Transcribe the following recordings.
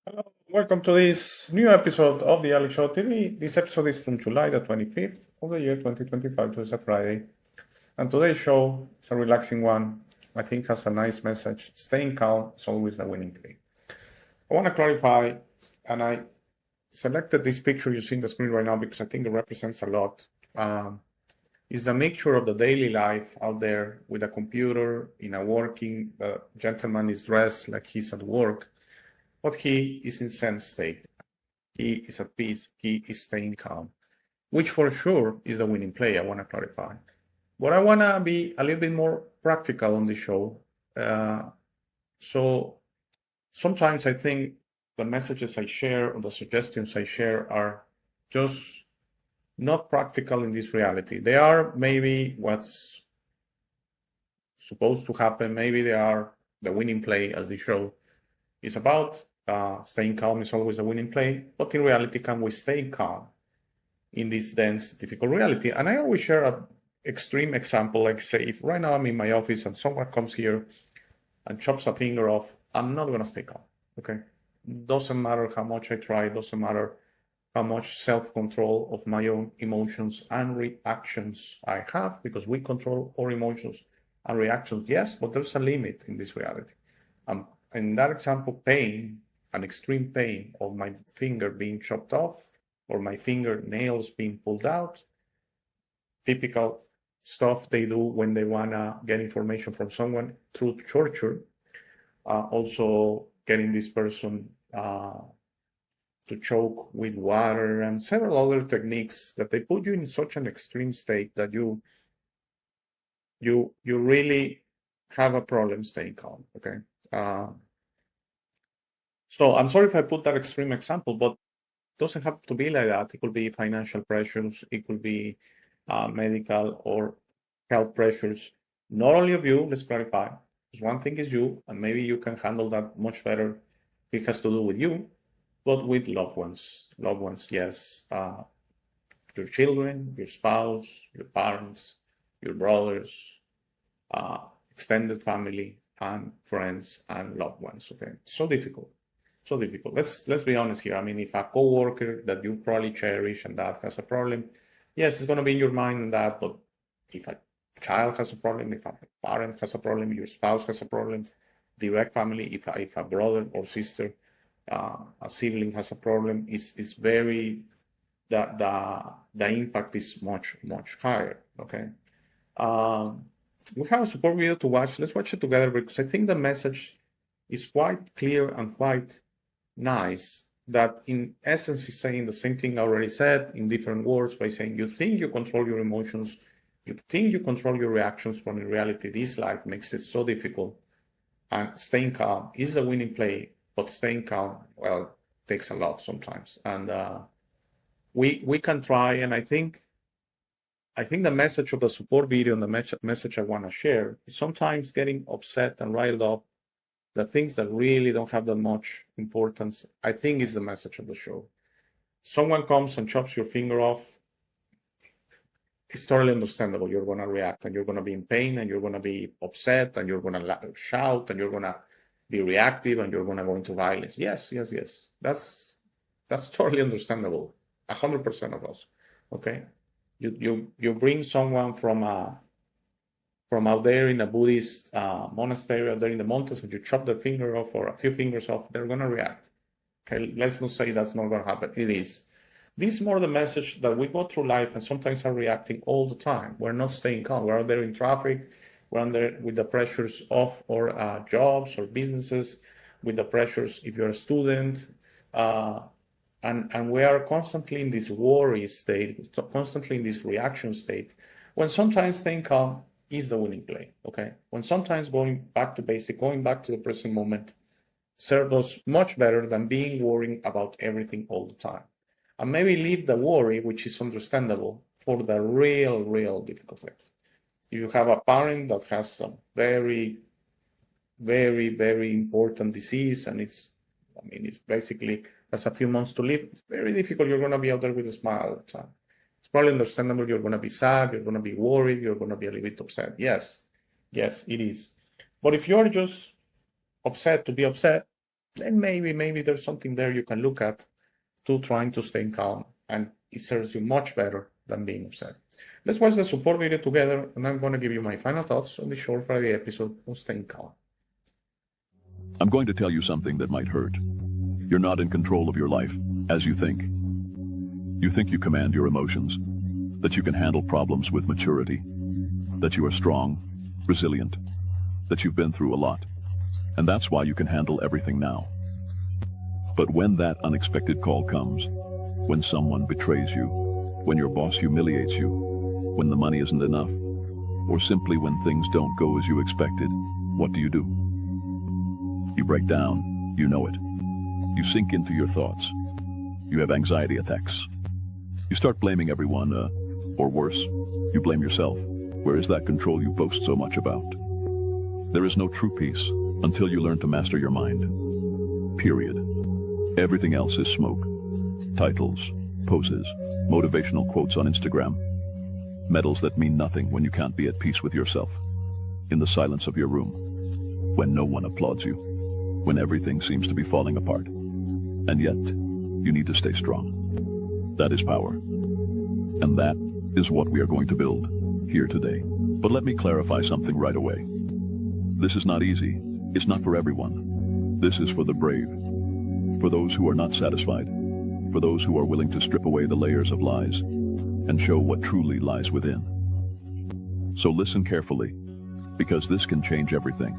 Hello, welcome to this new episode of the Ali Show TV. This episode is from July the 25th of the year 2025, so it's a Friday. And today's show is a relaxing one. I think has a nice message. Staying calm is always the winning play. I want to clarify, and I selected this picture you see on the screen right now because I think it represents a lot. It's a mixture of the daily life out there with a computer in a working. The gentleman is dressed like he's at work, but he is in Zen state. He is at peace. He is staying calm, which for sure is a winning play. I want to clarify. But I want to be a little bit more practical on the show. So sometimes I think the messages I share or the suggestions I share are just not practical in this reality. They are maybe what's supposed to happen. Maybe they are the winning play, as the show is about. Staying calm is always a winning play, but in reality, can we stay calm in this dense, difficult reality? And I always share an extreme example, like say, if right now I'm in my office and someone comes here and chops a finger off, I'm not gonna stay calm, okay? Doesn't matter how much I try, doesn't matter how much self-control of my own emotions and reactions I have, because we control our emotions and reactions, yes, but there's a limit in this reality. In that example, pain, an extreme pain of my finger being chopped off or my fingernails being pulled out, typical stuff they do when they want to get information from someone through torture. Also getting this person to choke with water and several other techniques that they put you in such an extreme state that you really have a problem staying calm, okay? So I'm sorry if I put that extreme example, but it doesn't have to be like that. It could be financial pressures, it could be medical or health pressures. Not only of you, let's clarify. Because one thing is you, and maybe you can handle that much better if it has to do with you, but with loved ones. Loved ones, yes. Your children, your spouse, your parents, your brothers, extended family, and friends and loved ones. Okay, so difficult, so difficult. Let's be honest here. I mean, if a coworker that you probably cherish and that has a problem, yes, it's gonna be in your mind and that. But if a child has a problem, if a parent has a problem, your spouse has a problem, direct family, if a brother or sister, a sibling has a problem, is very the impact is much higher. Okay. We have a support video to watch. Let's watch it together because I think the message is quite clear and quite nice. That in essence is saying the same thing I already said in different words by saying you think you control your emotions, you think you control your reactions, but in reality, this life makes it so difficult. And staying calm is the winning play, but staying calm, well, takes a lot sometimes. And we can try, and I think the message of the support video and the message I want to share is sometimes getting upset and riled up. The things that really don't have that much importance, I think, is the message of the show. Someone comes and chops your finger off. It's totally understandable. You're going to react and you're going to be in pain and you're going to be upset and you're going to shout and you're going to be reactive and you're going to go into violence. Yes. That's totally understandable. 100% of us. Okay. You bring someone from out there in a Buddhist monastery out there in the mountains and you chop their finger off or a few fingers off, they're gonna react. Okay, let's not say that's not gonna happen. It is. This is more the message that we go through life and sometimes are reacting all the time. We're not staying calm. We're out there in traffic. We're under with the pressures of our jobs or businesses, with the pressures if you're a student. And we are constantly in this worry state, constantly in this reaction state, when sometimes staying calm is the winning play, okay? When sometimes going back to basic, going back to the present moment, serves us much better than being worried about everything all the time. And maybe leave the worry, which is understandable, for the real difficult things. If you have a parent that has a very important disease and it's basically has a few months to live, it's very difficult. You're going to be out there with a smile all the time. It's probably understandable. You're going to be sad. You're going to be worried. You're going to be a little bit upset. Yes, it is. But if you're just upset to be upset, then maybe there's something there you can look at to trying to stay calm, and it serves you much better than being upset. Let's watch the support video together, and I'm going to give you my final thoughts on the short Friday episode on staying calm. I'm going to tell you something that might hurt. You're not in control of your life, as you think. You think you command your emotions, that you can handle problems with maturity, that you are strong, resilient, that you've been through a lot, and that's why you can handle everything now. But when that unexpected call comes, when someone betrays you, when your boss humiliates you, when the money isn't enough, or simply when things don't go as you expected, what do? You break down, you know it. You sink into your thoughts. You have anxiety attacks. You start blaming everyone, or worse, you blame yourself. Where is that control you boast so much about? There is no true peace until you learn to master your mind. Period. Everything else is smoke. Titles, poses, motivational quotes on Instagram. Medals that mean nothing when you can't be at peace with yourself. In the silence of your room. When no one applauds you. When everything seems to be falling apart. And yet, you need to stay strong. That is power. And that is what we are going to build here today. But let me clarify something right away. This is not easy. It's not for everyone. This is for the brave. For those who are not satisfied. For those who are willing to strip away the layers of lies and show what truly lies within. So listen carefully, because this can change everything.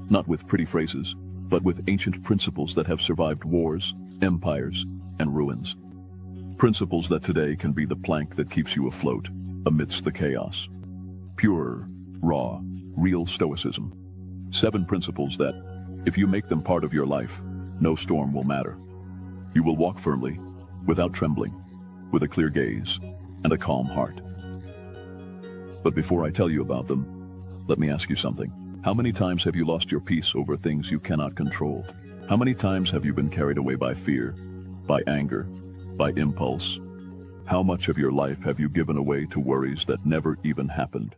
Not with pretty phrases, but with ancient principles that have survived wars, empires, and ruins. Principles that today can be the plank that keeps you afloat amidst the chaos. Pure, raw, real stoicism. 7 principles that, if you make them part of your life, no storm will matter. You will walk firmly, without trembling, with a clear gaze and a calm heart. But before I tell you about them, let me ask you something. How many times have you lost your peace over things you cannot control? How many times have you been carried away by fear, by anger, by impulse? How much of your life have you given away to worries that never even happened?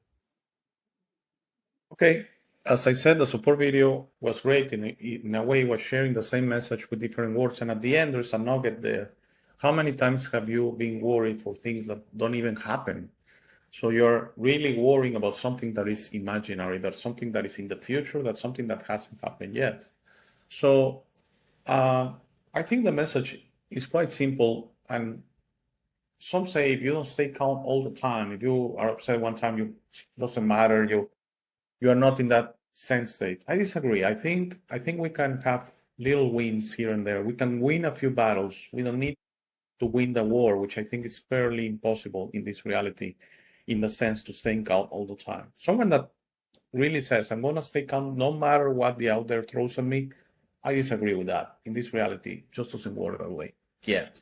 Okay, as I said, the support video was great. In a way, it was sharing the same message with different words. And at the end, there's a nugget there. How many times have you been worried for things that don't even happen? So you're really worrying about something that is imaginary, that's something that is in the future, that's something that hasn't happened yet. So I think the message is quite simple. And some say if you don't stay calm all the time, if you are upset one time, it doesn't matter, you are not in that zen state. I disagree. I think we can have little wins here and there. We can win a few battles. We don't need to win the war, which I think is fairly impossible in this reality, in the sense to stay calm all the time. Someone that really says, I'm going to stay calm no matter what the out there throws at me, I disagree with that. In this reality, it just doesn't work that way yet.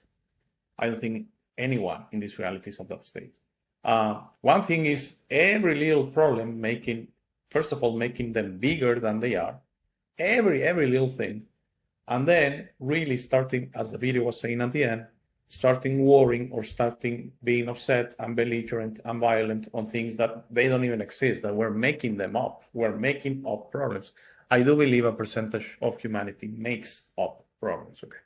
I don't think anyone in this reality is at that state. One thing is every little problem first of all, making them bigger than they are, every little thing, and then really starting, as the video was saying at the end, starting worrying or starting being upset and belligerent and violent on things that they don't even exist, that we're making them up. We're making up problems. I do believe a percentage of humanity makes up problems, okay?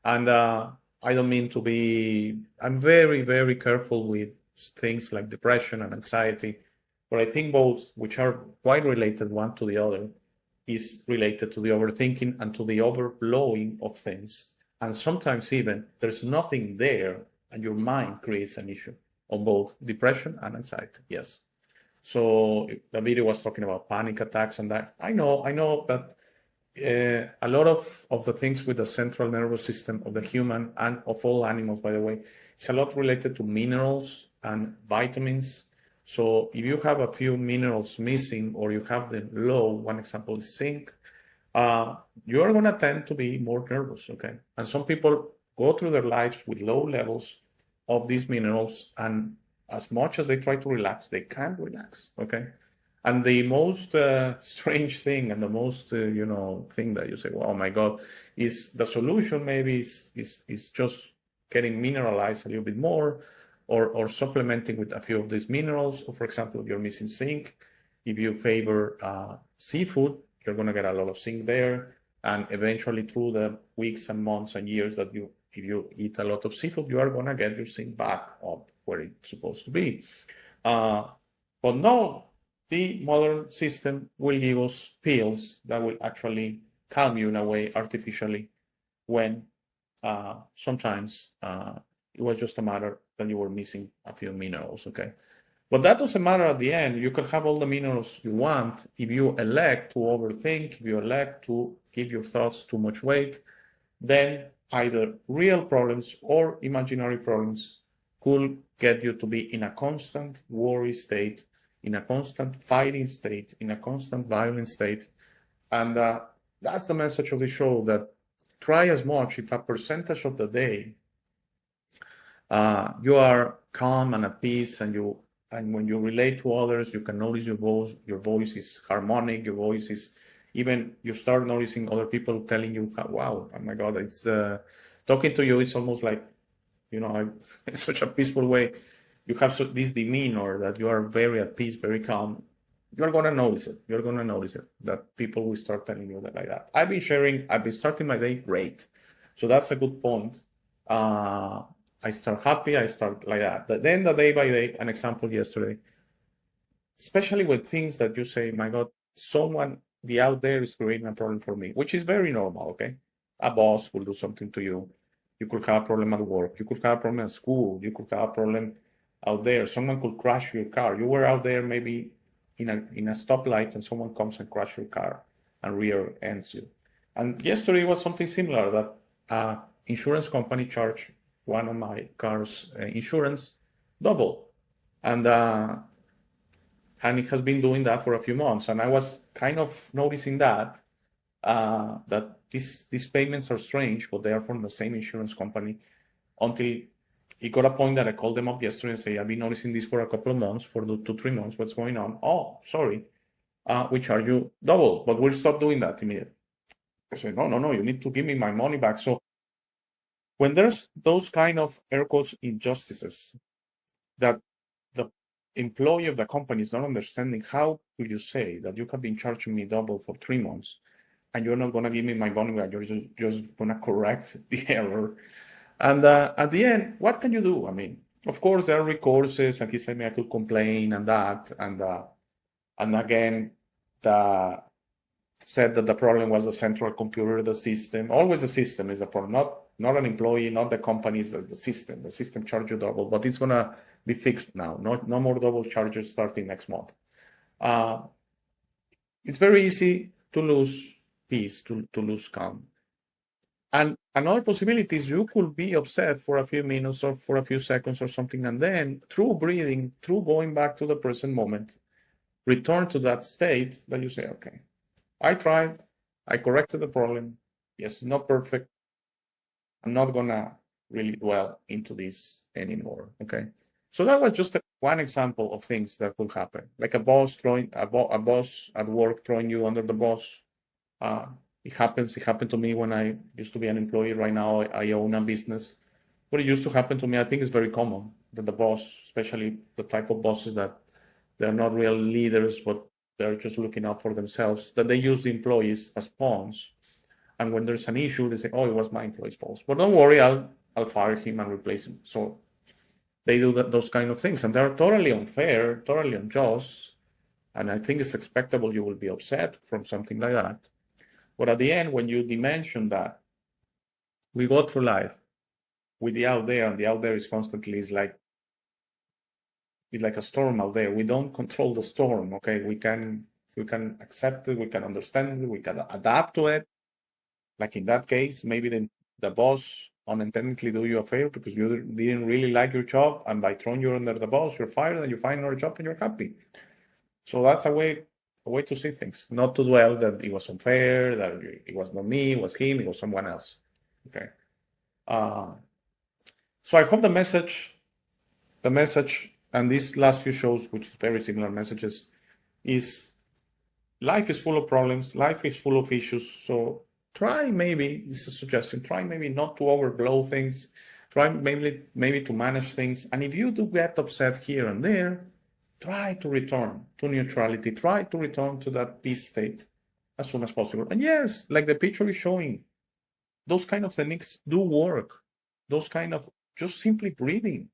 And I don't mean to be, I'm very, very careful with things like depression and anxiety, but I think both, which are quite related one to the other, is related to the overthinking and to the overblowing of things. And sometimes even there's nothing there and your mind creates an issue on both depression and anxiety. Yes. So the video was talking about panic attacks and that. I know that a lot of the things with the central nervous system of the human and of all animals, by the way, it's a lot related to minerals and vitamins. So if you have a few minerals missing or you have them low, one example is zinc, you're going to tend to be more nervous, okay? And some people go through their lives with low levels of these minerals, and as much as they try to relax, they can't relax, okay? And the most strange thing and the most, thing that you say, well, oh my God, is the solution maybe is just getting mineralized a little bit more, or supplementing with a few of these minerals. Or for example, if you're missing zinc, if you favor seafood, you're going to get a lot of zinc there. And eventually through the weeks and months and years that if you eat a lot of seafood, you are going to get your zinc back up where it's supposed to be. But no, the modern system will give us pills that will actually calm you in a way artificially when sometimes it was just a matter that you were missing a few minerals, okay? But that doesn't matter at the end. You can have all the minerals you want if you elect to overthink, if you elect to give your thoughts too much weight, then either real problems or imaginary problems could get you to be in a constant worry state, in a constant fighting state, in a constant violent state. And that's the message of the show, that try as much, if a percentage of the day you are calm and at peace, and when you relate to others, you can notice your voice is harmonic, your voice is, even you start noticing other people telling you, wow, oh my God, it's talking to you, it's almost like, in such a peaceful way. You have this demeanor that you are very at peace, very calm. You're going to notice it. You're going to notice it, that people will start telling you that like that. I've been starting my day great. So that's a good point. I start happy, I start like that. But then the day by day, an example yesterday, especially with things that you say, my God, the out there is creating a problem for me, which is very normal, okay? A boss will do something to you. You could have a problem at work. You could have a problem at school. You could have a problem out there. Someone could crash your car. You were out there maybe in a stoplight and someone comes and crashes your car and rear ends you. And yesterday was something similar, that insurance company charged one of my car's insurance double. And it has been doing that for a few months. And I was kind of noticing that these payments are strange, but they are from the same insurance company, until it got a point that I called them up yesterday and say, I've been noticing this for a couple of months, for 2-3 months. What's going on? Oh, sorry. We charge you double, but we'll stop doing that immediately. I said, no, you need to give me my money back. So when there's those kind of air quotes injustices that the employee of the company is not understanding, how could you say that you have been charging me double for 3 months and you're not going to give me my money back? You're just going to correct the error. And at the end, what can you do? I mean, of course, there are recourses, and he said I could complain and that. And again, said that the problem was the central computer, the system. Always the system is the problem, not an employee, not the company, it's the system. The system charges you double, but it's going to be fixed now. No more double charges starting next month. It's very easy to lose peace, to lose calm. And another possibility is you could be upset for a few minutes or for a few seconds or something, and then through breathing, through going back to the present moment, return to that state that you say, okay, I tried, I corrected the problem. Yes, it's not perfect. I'm not gonna really dwell into this anymore, okay? So that was just one example of things that could happen, like a boss at work throwing you under the bus. It happened to me when I used to be an employee. Right now, I own a business. But it used to happen to me. I think it's very common that the boss, especially the type of bosses that they're not real leaders, but they're just looking out for themselves, that they use the employees as pawns. And when there's an issue, they say, oh, it was my employee's fault. But don't worry, I'll fire him and replace him. So they do those kind of things. And they're totally unfair, totally unjust. And I think it's expectable you will be upset from something like that. But at the end, when you dimension that, we go through life with the out there, and the out there is constantly, it's like a storm out there. We don't control the storm, okay? We can accept it, we can understand it, we can adapt to it. Like in that case, maybe the boss unintentionally do you a favor because you didn't really like your job, and by throwing you under the bus, you're fired and you find another job and you're happy. So that's a way to see things, not to dwell that it was unfair, that it was not me, it was him, it was someone else. Okay. So I hope the message, and these last few shows, which is very similar messages, is life is full of problems, life is full of issues. So try, maybe, this is a suggestion, try maybe not to overblow things, try maybe to manage things. And if you do get upset here and there, try to return to neutrality, try to return to that peace state. as soon as possible. And yes, like the picture is showing, those kind of techniques do work. Those kind of just simply breathing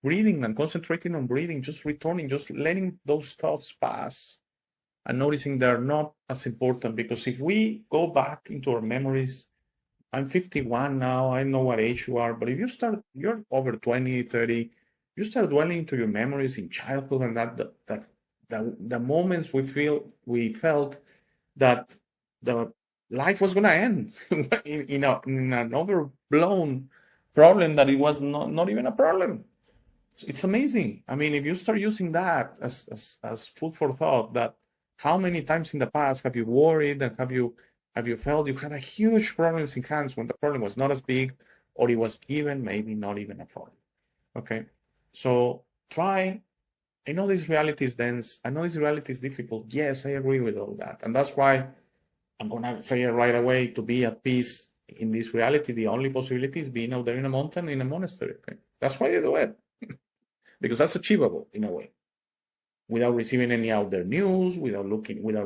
and concentrating on breathing, just returning, just letting those thoughts pass and noticing they're not as important. Because if we go back into our memories, I'm 51 now, I know what age you are, but if you're over 20, 30, you start dwelling into your memories in childhood and the moments we felt that the life was gonna end in an overblown problem that it was not even a problem. It's amazing. I mean, if you start using that as food for thought, that how many times in the past have you worried and have you felt you had a huge problems in hands when the problem was not as big, or it was even maybe not even a problem. Okay, so try. I know this reality is dense. I know this reality is difficult. Yes, I agree with all that, and that's why I'm gonna say it right away. To be at peace in this reality, the only possibility is being out there in a mountain, in a monastery. Okay? That's why you do it. Because that's achievable in a way, without receiving any out there news, without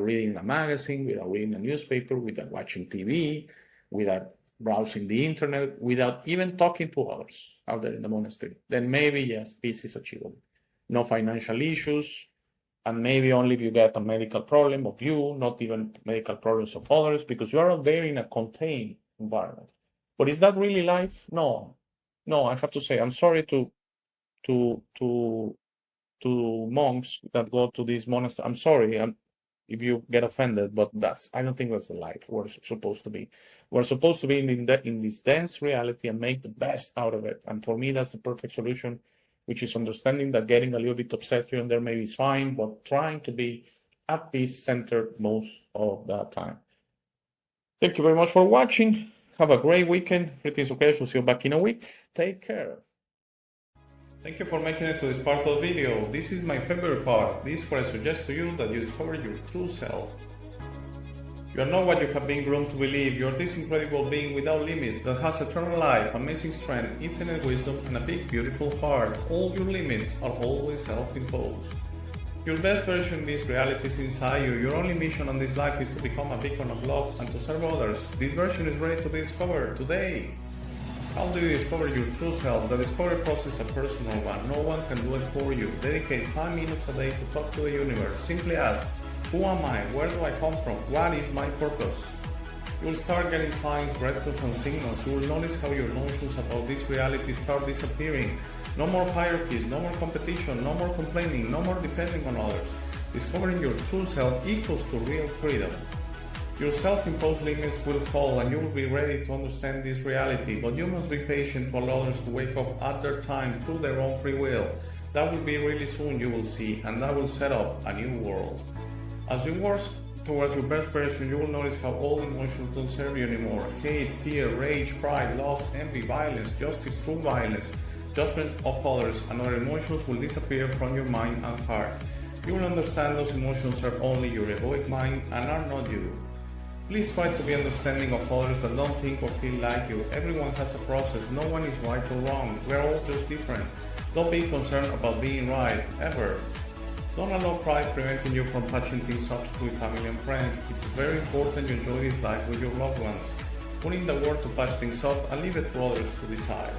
reading a magazine, without reading a newspaper, without watching TV, without browsing the internet, without even talking to others out there in the monastery. Then maybe, yes, peace is achievable. No financial issues, and maybe only if you get a medical problem of you, not even medical problems of others, because you are out there in a contained environment. But is that really life? No, I have to say, I'm sorry to monks that go to these monasteries. I'm sorry if you get offended, but I don't think that's the life we're supposed to be. We're supposed to be in this dense reality and make the best out of it. And for me, that's the perfect solution, which is understanding that getting a little bit upset here and there maybe is fine, but trying to be at peace, centered most of the time. Thank you very much for watching. Have a great weekend. Everything's okay. So see you back in a week. Take care. Thank you for making it to this part of the video. This is my favorite part. This is where I suggest to you that you discover your true self. You are not what you have been groomed to believe. You are this incredible being without limits that has eternal life, amazing strength, infinite wisdom, and a big, beautiful heart. All your limits are always self-imposed. Your best version in this reality is inside you. Your only mission on this life is to become a beacon of love and to serve others. This version is ready to be discovered today. How do you discover your true self? The discovery process is a personal one. No one can do it for you. Dedicate 5 minutes a day to talk to the universe. Simply ask, who am I? Where do I come from? What is my purpose? You will start getting signs, breakthroughs, and signals. You will notice how your notions about this reality start disappearing. No more hierarchies, no more competition, no more complaining, no more depending on others. Discovering your true self equals to real freedom. Your self-imposed limits will fall and you will be ready to understand this reality, but you must be patient to allow others to wake up at their time through their own free will. That will be really soon, you will see, and that will set up a new world. As you work towards your best version, you will notice how all emotions don't serve you anymore. Hate, fear, rage, pride, lust, envy, violence, justice, true violence, judgment of others, and other emotions will disappear from your mind and heart. You will understand those emotions are only your egoic mind and are not you. Please try to be understanding of others that don't think or feel like you. Everyone has a process. No one is right or wrong. We're all just different. Don't be concerned about being right, ever. Don't allow pride preventing you from patching things up with family and friends. It is very important you enjoy this life with your loved ones. Put in the work to patch things up and leave it to others to decide.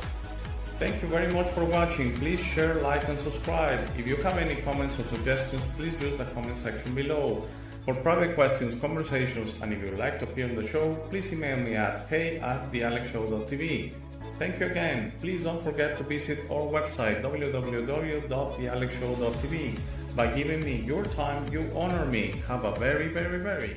Thank you very much for watching. Please share, like, and subscribe. If you have any comments or suggestions, please use the comment section below. For private questions, conversations, and if you would like to appear on the show, please email me at hey@thealexshow.tv. Thank you again. Please don't forget to visit our website www.thealexshow.tv. By giving me your time, you honor me. Have a very, very, very